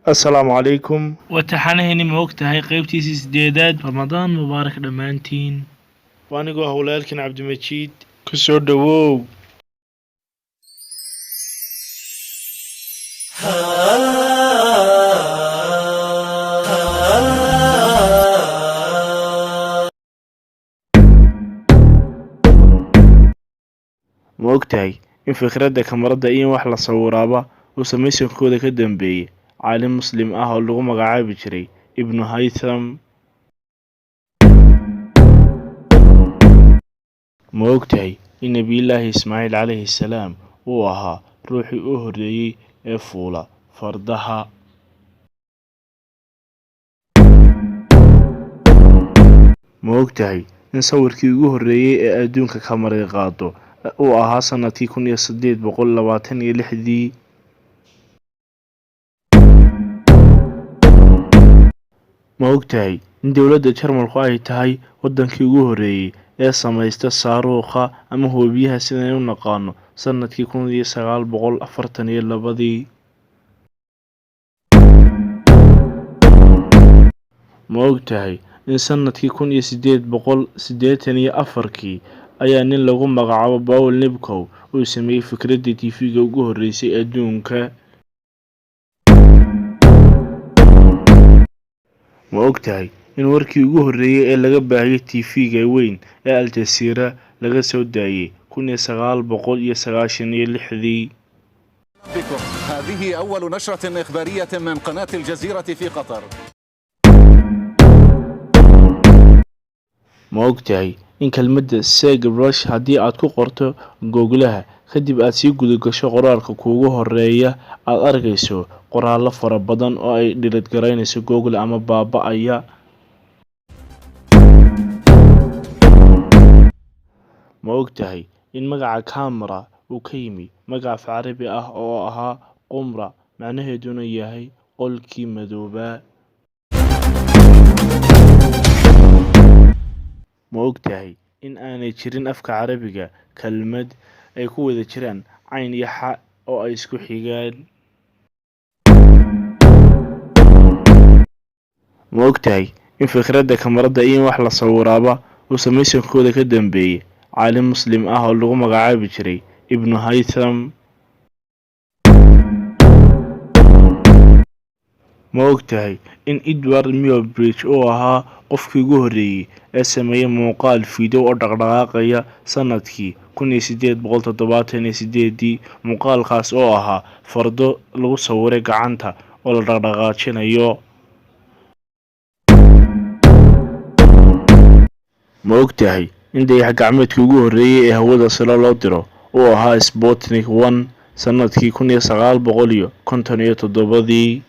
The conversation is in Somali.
السلام عليكم. وتحنهني موقتها قيبتي سديداد رمضان مبارك دمانتين وأنا هولالكن عبد المجيد كسر دوو. ma ogtahay in fikradda kamarada iyo wax la sawiraaba uu samaysankooda ka dambeeyey caalim muslim ah oo lagu magacaabi jiray ibnu haytham? ma ogtahay in nebiyullaahi ismaaciil calayhi salaam uu ahaa ruuxii u horreeyey ee fuula fardaha? ma ogtahay in sawirkii ugu horreeyey ee adduunka kamarad qaado uu ahaa sanadkii 1826? ma ogtahay in dowladda Jarmalku ay tahay wadankii ugu horreeyey ee samaysta saaruukha ama hoobiyaha sidaan u naqaano sanadkii 1942? ma ogtahay in sanadkii 1884 ayaa nin lagu magacaabo Paul Nibkow uu sameeyey fikradda TV-ga ugu horreysay adduunka? ma ogtahay in warkii ugu horreeyey ee laga baahiyey TV-ga weyn ee Al Jazeera laga soo daayay 1996؟ هذه أول نشرة إخبارية من قناة الجزيرة في قطر. ma ogtahay in kelmadda SEGBrush haddii aad ku qorto Google-ha kadib aad sii guda gasho qoraalka kuugu horreeya aad arkayso qoraallo fara badan oo ay dhilid garaynayso Google ama baaba'aya? ma ogtahay in magaca camera uu ka yimi magac af carabi ah oo ahaa qumra macnaheeduna yahay qolkii madoobaa? ma ogtahay in aanay jirin afka carabiga kelmad ay ku wada jiraan cayn iyo xa oo ay isku xigaan? ma ogtahay in fikradda kamarada iyo wax la sawiraaba uu samaysankooda ka dambeeyey caalim muslim ah oo lagu magacaabi jiray ibnu haytham? ma ogtahay in Edward Muybridge uu ahaa qofkii ugu horreeyey ee sameeyey muuqaal fiidiyow oo dhaqdhaqaaqaya sanadkii 1878? muuqaalkaas oo ahaa fardo lagu sawiray gacanta oo la dhaqdhaqaajinayo. ma ogtahay in dayax gacmeedkii ugu horreeyey ee hawada sare loo diro uu ahaa Sputnik 1 sanadkii 1957?